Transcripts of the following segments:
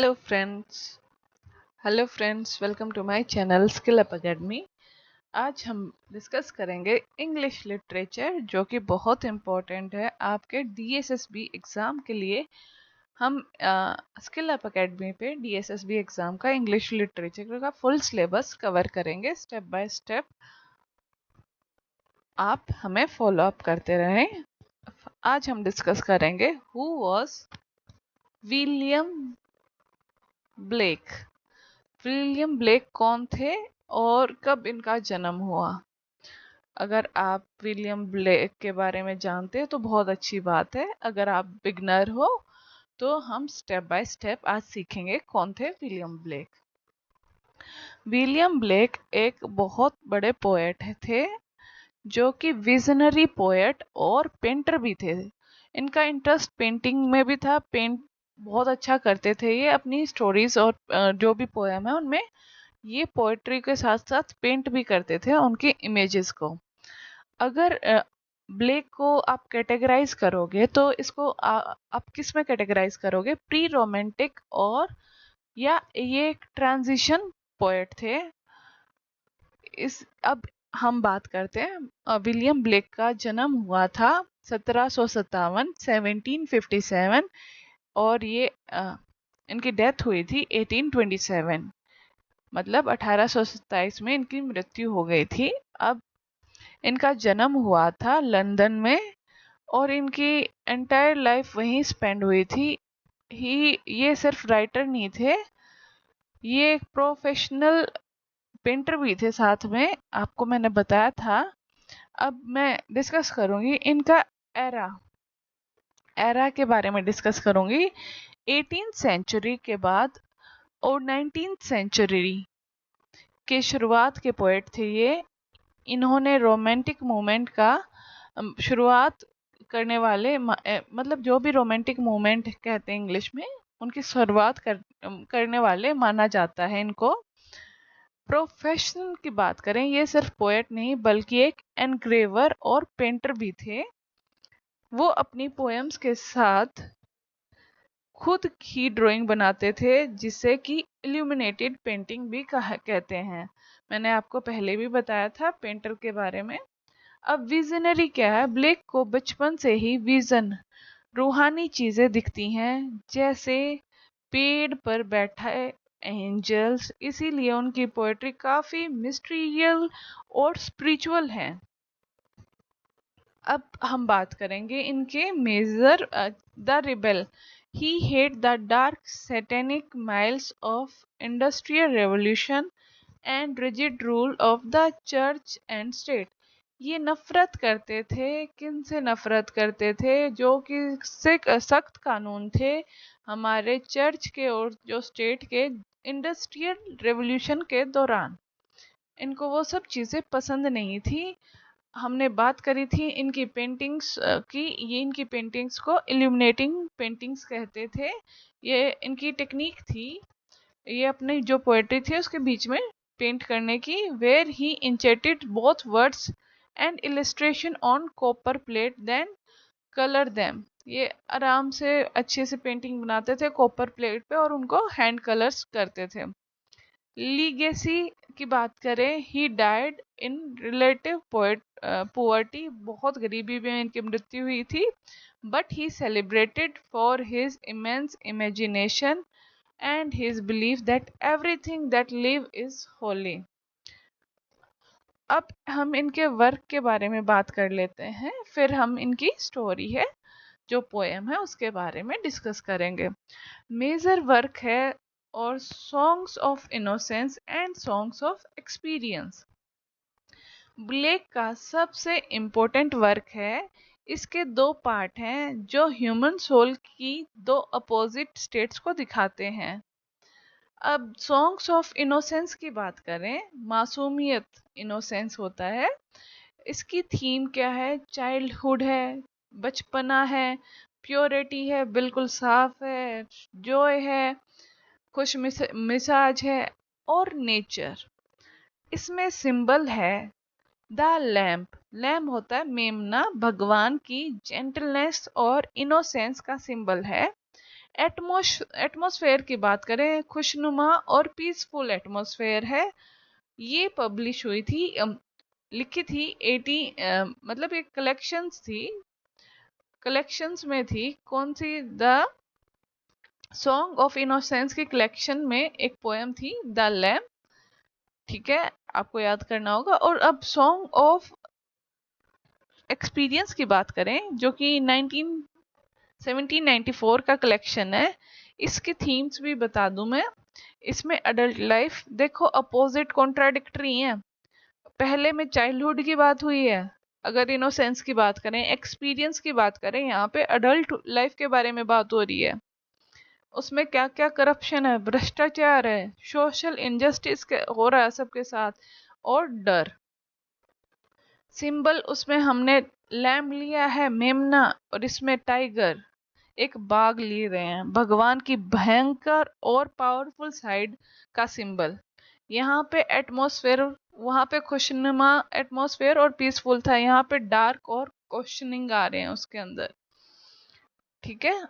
Hello friends hello friends, welcome to my channel skill up academy. आज हम discuss करेंगे English literature, जो कि बहुत इम्पोर्टेंट है आपके डीएसएसबी एग्ज़ाम के लिए। हम स्किल अप एकेडमी पे डीएसएसबी एग्ज़ाम का इंग्लिश लिटरेचर का फुल सिलेबस कवर करेंगे स्टेप बाय स्टेप। आप हमें फॉलो अप करते रहें। आज हम डिस्कस करेंगे who was William Blake. William Blake कौन थे और कब इनका जन्म हुआ। अगर आप विलियम ब्लेक के बारे में जानते हैं तो बहुत अच्छी बात है। अगर आप बिगनर हो तो हम स्टेप बाय स्टेप आज सीखेंगे कौन थे विलियम ब्लेक। विलियम ब्लेक एक बहुत बड़े पोएट थे, जो कि विजनरी पोएट और पेंटर भी थे। इनका इंटरेस्ट पेंटिंग में भी था। पेंट बहुत अच्छा करते थे ये। अपनी स्टोरीज और जो भी पोएम है उनमें ये पोएट्री के साथ साथ पेंट भी करते थे उनकी इमेजेस को। अगर ब्लेक को आप कैटेगराइज करोगे तो इसको आप किस में कैटेगराइज करोगे, प्री रोमांटिक और या ये एक ट्रांजिशन पोएट थे। इस अब हम बात करते हैं। विलियम ब्लेक का जन्म हुआ था 1757 1757 और ये इनकी डेथ हुई थी 1827, मतलब 1827 में इनकी मृत्यु हो गई थी। अब इनका जन्म हुआ था लंदन में और इनकी एंटायर लाइफ वहीं स्पेंड हुई थी। ये सिर्फ राइटर नहीं थे, ये एक प्रोफेशनल पेंटर भी थे साथ में, आपको मैंने बताया था। अब मैं डिस्कस करूंगी इनका एरा एरा के बारे में डिस्कस करूंगी। 18th सेंचुरी के बाद और 19th सेंचुरी के शुरुआत के पोएट थे ये। इन्होंने रोमांटिक मूवमेंट का शुरुआत करने वाले मतलब जो भी रोमांटिक मूवमेंट कहते हैं इंग्लिश में, उनकी शुरुआत करने वाले माना जाता है इनको। प्रोफेशन की बात करें, ये सिर्फ पोएट नहीं बल्कि एक एनग्रेवर और पेंटर भी थे। वो अपनी पोएम्स के साथ खुद ही ड्राइंग बनाते थे, जिसे कि इल्यूमिनेटेड पेंटिंग भी कहते हैं। मैंने आपको पहले भी बताया था पेंटर के बारे में। अब विजनरी क्या है, ब्लेक को बचपन से ही विजन, रूहानी चीजें दिखती हैं, जैसे पेड़ पर बैठा एंजल्स। इसीलिए उनकी पोएट्री काफी मिस्टीरियल और स्पिरिचुअल है। अब हम बात करेंगे इनके major. The rebel, he hate the dark satanic miles of industrial revolution and rigid rule of the church and state. ये नफरत करते थे, किन से नफरत करते थे, जो कि सख्त कानून थे हमारे चर्च के और जो स्टेट के इंडस्ट्रियल रेवोल्यूशन के दौरान। इनको वो सब चीज़ें पसंद नहीं थी। हमने बात करी थी इनकी पेंटिंग्स की। ये इनकी पेंटिंग्स को इल्यूमिनेटिंग पेंटिंग्स कहते थे। ये इनकी टेक्निक थी, ये अपनी जो पोएट्री थी उसके बीच में पेंट करने की। Where he etched both words and illustration on copper plate then colour them. ये आराम से अच्छे से पेंटिंग बनाते थे कॉपर प्लेट पे और उनको हैंड कलर्स करते थे। लीगेसी की बात करें, he died in relative poverty, बहुत गरीबी में इनकी मृत्यु हुई थी। But he celebrated for his immense imagination and his belief that everything that live is holy। अब हम इनके वर्क के बारे में बात कर लेते हैं, फिर हम इनकी स्टोरी है जो पोएम है उसके बारे में डिस्कस करेंगे। मेजर वर्क है और songs of innocence and songs of experience. Blake का सबसे इम्पोर्टेंट वर्क है। इसके दो पार्ट हैं जो ह्यूमन सोल की दो अपोजिट स्टेट्स को दिखाते हैं। अब सॉन्ग्स ऑफ इनोसेंस की बात करें, मासूमियत, इनोसेंस होता है। इसकी थीम क्या है, चाइल्डहुड है, बचपना है, प्योरिटी है, बिल्कुल साफ है, जॉय है, खुश मिजाज है और नेचर। इसमें सिंबल है द लैम्प। लैम्प होता है मेमना, भगवान की जेंटलनेस और इनोसेंस का सिंबल है। एटमॉस्फेयर की बात करें, खुशनुमा और पीसफुल एटमॉस्फेयर है। ये पब्लिश हुई थी, लिखी थी 80, मतलब एक कलेक्शंस में थी। कौन सी? द सॉन्ग ऑफ इनोसेंस की कलेक्शन में एक पोएम थी, द लैम्प। ठीक है, आपको याद करना होगा। और अब सॉन्ग ऑफ एक्सपीरियंस की बात करें, जो कि 1794 का कलेक्शन है। इसके थीम्स भी बता दूं मैं। इसमें अडल्ट लाइफ, देखो अपोजिट कॉन्ट्राडिक्टरी है। पहले में चाइल्डहुड की बात हुई है, अगर इनोसेंस की बात करें, एक्सपीरियंस की बात करें, यहाँ पे अडल्ट लाइफ के बारे में बात हो रही है। उसमें क्या क्या करप्शन है, भ्रष्टाचार है, सोशल इनजस्टिस हो रहा है सबके साथ, और डर। सिंबल उसमें हमने लैम्प लिया है, मेमना, और इसमें टाइगर, एक बाघ लिए गए हैं, भगवान की भयंकर और पावरफुल साइड का सिंबल। यहाँ पे एटमॉस्फेयर, वहां पे खुशनुमा एटमॉस्फेयर और पीसफुल था, यहाँ पे डार्क और क्वेश्चनिंग आ रहे हैं उसके अंदर। ठीक है,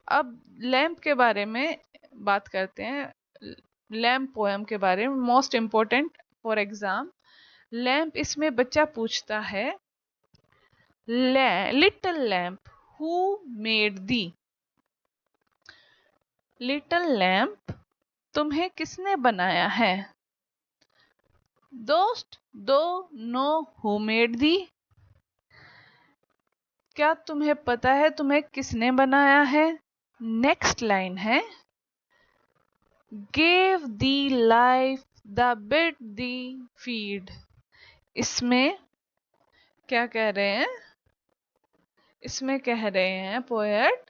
अब लैम्प के बारे में बात करते हैं। लैम्प पोएम के बारे में, most important for exam. Lamp, इसमें बच्चा पूछता है, little lamp who made the. Little lamp, तुम्हें किसने बनाया है? दोस्त, दो नो हु मेड दी। क्या तुम्हें पता है तुम्हें किसने बनाया है? नेक्स्ट लाइन है, gave the life the bit the feed। इसमें क्या कह रहे हैं? इसमें कह रहे हैं पोएट,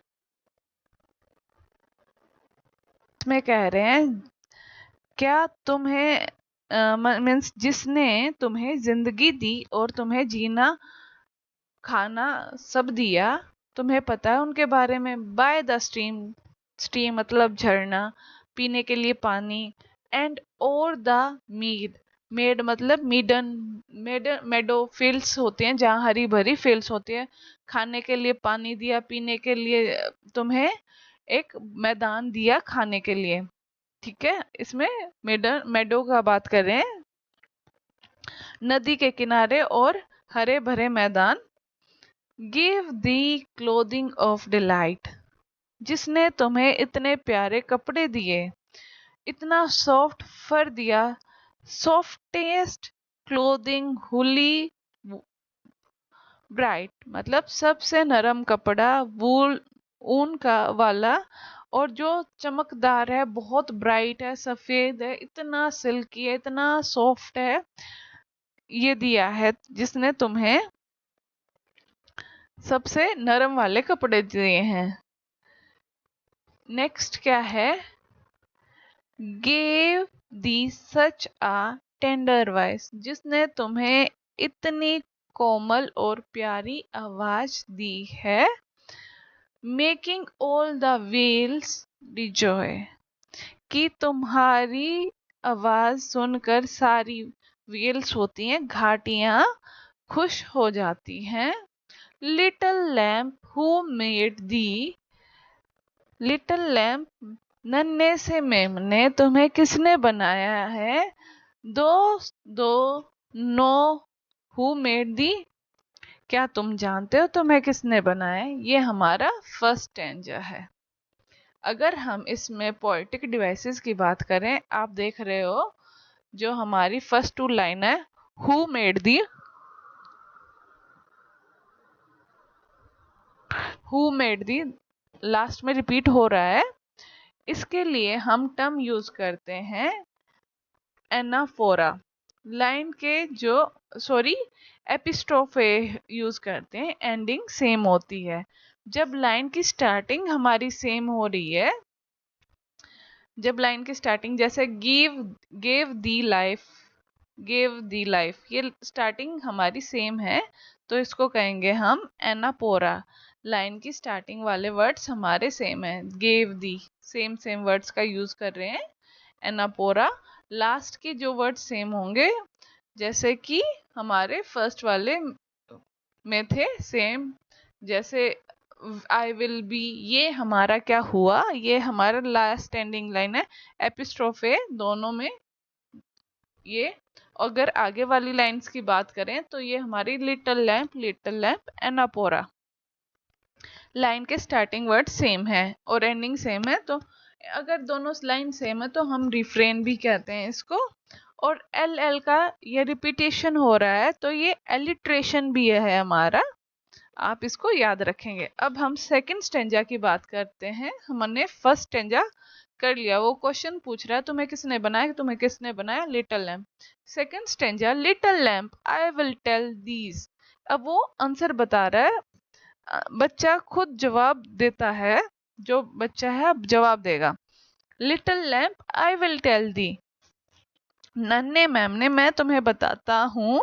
इसमें कह रहे हैं, क्या तुम्हें मीन्स जिसने तुम्हें जिंदगी दी और तुम्हें जीना खाना सब दिया, तुम्हें पता है उनके बारे में? बाय द स्ट्रीम, स्ट्रीम मतलब झरना, पीने के लिए पानी, एंड और द मीड, मेड मतलब मीडन, मेडो फील्ड्स होते हैं जहाँ हरी भरी फील्ड्स होती है। खाने के लिए पानी दिया, पीने के लिए तुम्हें एक मैदान दिया खाने के लिए। ठीक है, इसमें मेडो का बात कर रहे हैं, नदी के किनारे और हरे भरे मैदान। Give the clothing of delight, जिसने तुम्हें इतने प्यारे कपड़े दिए, इतना सॉफ्ट फर दिया। सॉफ्टेस्ट क्लोथिंग हुली ब्राइट, मतलब सबसे नरम कपड़ा, वूल ऊन का वाला, और जो चमकदार है, बहुत ब्राइट है, सफेद है, इतना सिल्की है, इतना सॉफ्ट है, ये दिया है जिसने तुम्हें सबसे नरम वाले कपड़े दिए हैं। नेक्स्ट क्या है? गेव दी सच आ टेंडर वॉइस, जिसने तुम्हें इतनी कोमल और प्यारी आवाज दी है। मेकिंग ऑल द व्हील्स रिजॉय, कि तुम्हारी आवाज सुनकर सारी व्हील्स होती हैं, घाटियां, खुश हो जाती हैं। Little lamp who made the, little lamp नन्हे से मेमने, तुम्हें किसने बनाया है? दोस्त, दो नो हु मेड दी, क्या तुम जानते हो तुम्हें किसने बनाया है? ये हमारा फर्स्ट स्टैंजा है। अगर हम इसमें पोएटिक डिवाइसेस की बात करें, आप देख रहे हो जो हमारी फर्स्ट टू लाइन है, who made the, who made the last में रिपीट हो रहा है। इसके लिए हम टर्म यूज करते हैं एनाफोरा। लाइन के जो, सॉरी, एपिस्ट्रोफे यूज करते हैं, एंडिंग सेम होती है। जब लाइन की स्टार्टिंग हमारी सेम हो रही है, जब लाइन की स्टार्टिंग जैसे गेव दी लाइफ, गेव दी लाइफ, ये स्टार्टिंग हमारी सेम है, तो इसको कहेंगे हम एनापोरा। लाइन की स्टार्टिंग वाले वर्ड्स हमारे सेम है, गेव दी, सेम सेम वर्ड्स का यूज कर रहे हैं, एनापोरा। लास्ट के जो वर्ड सेम होंगे, जैसे कि हमारे फर्स्ट वाले में थे सेम, जैसे आई विल बी, ये हमारा क्या हुआ, ये हमारा लास्ट स्टैंडिंग लाइन है, एपिस्ट्रोफ है दोनों में ये। अगर आगे वाली लाइंस की बात करें तो ये हमारी लिटिल लैम्प एनापोरा। लाइन के स्टार्टिंग वर्ड सेम है और एंडिंग सेम है, तो अगर दोनों लाइन सेम है तो हम रिफ्रेन भी कहते हैं इसको। और एल एल का ये रिपीटेशन हो रहा है तो ये एलिट्रेशन भी है हमारा, आप इसको याद रखेंगे। अब हम सेकंड स्टेंजा की बात करते हैं। हमने फर्स्ट स्टेंजा कर लिया, वो क्वेश्चन पूछ रहा है तुम्हें किसने बनाया, तुम्हें किसने बनाया, little lamb. Second stanza, little lamb I will tell thee. अब वो आंसर बता रहा है, बच्चा खुद जवाब देता है, जो बच्चा है अब जवाब देगा। Little lamb I will tell thee. नन्हे मैम ने, मैं तुम्हें बताता हूँ,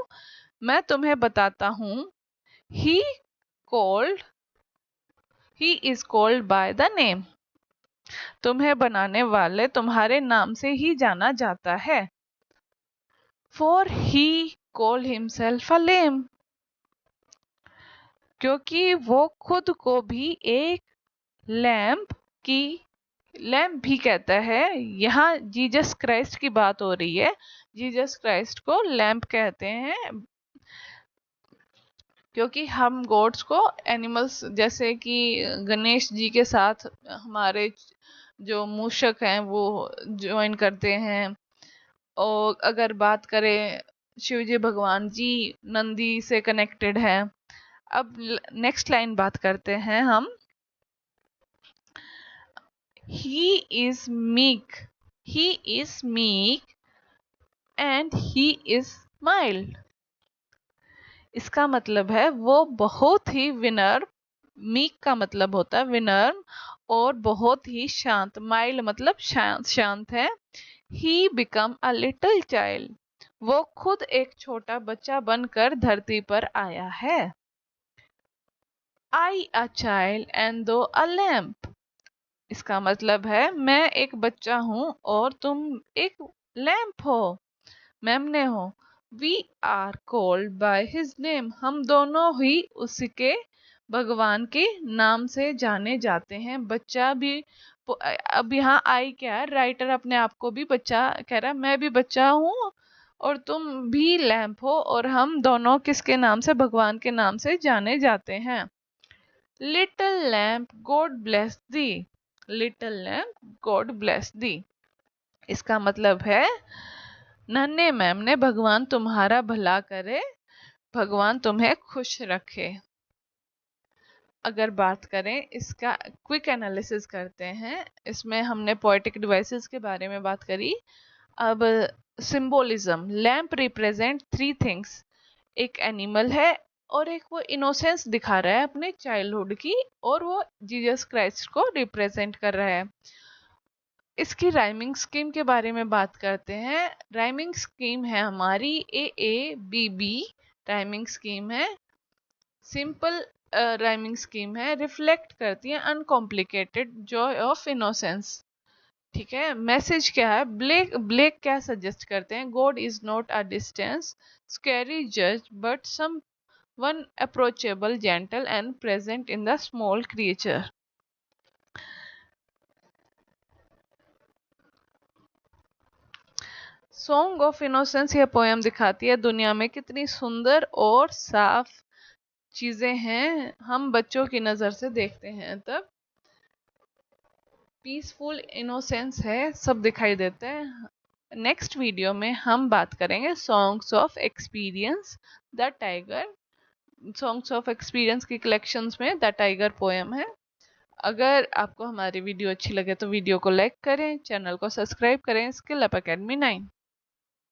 मैं तुम्हें बताता हूँ। He called, he is called by the name. तुम्हें बनाने वाले तुम्हारे नाम से ही जाना जाता है। For he called himself a lamb. क्योंकि वो खुद को भी एक लैम्प की, लैम्प भी कहता है। यहाँ जीसस क्राइस्ट की बात हो रही है, जीसस क्राइस्ट को लैम्प कहते हैं क्योंकि हम गॉड्स को एनिमल्स, जैसे कि गणेश जी के साथ हमारे जो मूषक हैं वो ज्वाइन करते हैं। और अगर बात करें शिव जी भगवान जी नंदी से कनेक्टेड है। अब नेक्स्ट लाइन बात करते हैं हम। He is meek, he is meek and he is mild. इसका मतलब है वो बहुत ही विनम्र, मीक का मतलब होता है विनम्र, और बहुत ही शांत, माइल्ड मतलब शांत है। He become a little child. वो खुद एक छोटा बच्चा बनकर धरती पर आया है। आई अ चाइल्ड एंड दो अ लैम्प। इसका मतलब है मैं एक बच्चा हूँ और तुम एक लैम्प हो, मेमने हो। We are called by his name. हम दोनों ही उसके, भगवान के नाम से जाने जाते हैं। बच्चा भी, अब यहाँ आई क्या है, राइटर अपने आप को भी बच्चा कह रहा है, मैं भी बच्चा हूँ और तुम भी लैंप हो, और हम दोनों किसके नाम से, भगवान के नाम से जाने जाते हैं। लिटिल लैम्प गॉड ब्लेस दी। लिटिल लैम्प गॉड ब्लेस दी। इसका मतलब है नन्हे मैम ने, भगवान तुम्हारा भला करे, भगवान तुम्हें खुश रखे। अगर बात करें इसका क्विक एनालिसिस करते हैं, इसमें हमने पोएटिक डिवाइसेस के बारे में बात करी। अब symbolism, lamp represent three things. एक एनिमल है और एक वो इनोसेंस दिखा रहा है अपने चाइल्डहुड की, और वो जीसस क्राइस्ट को रिप्रेजेंट कर रहा है। इसकी राइमिंग स्कीम के बारे में बात करते हैं। राइमिंग स्कीम है हमारी A B B rhyming scheme है, सिंपल राइमिंग स्कीम है, रिफ्लेक्ट करती है अनकॉम्प्लिकेटेड जॉय ऑफ इनोसेंस। ठीक है, मैसेज क्या है, ब्लेक ब्लेक क्या सजेस्ट करते हैं, God is not a distance scary जज but someone approachable gentle and present in the small creature. Song of Innocence यह पोएम दिखाती है दुनिया में कितनी सुंदर और साफ चीजें हैं, हम बच्चों की नजर से देखते हैं तब पीसफुल इनोसेंस है, सब दिखाई देता है। नेक्स्ट वीडियो में हम बात करेंगे songs of experience the tiger. Songs of experience की कलेक्शंस में द टाइगर पोएम है। अगर आपको हमारी वीडियो अच्छी लगे तो वीडियो को लाइक करें, चैनल को सब्सक्राइब करें। Skill up academy 9।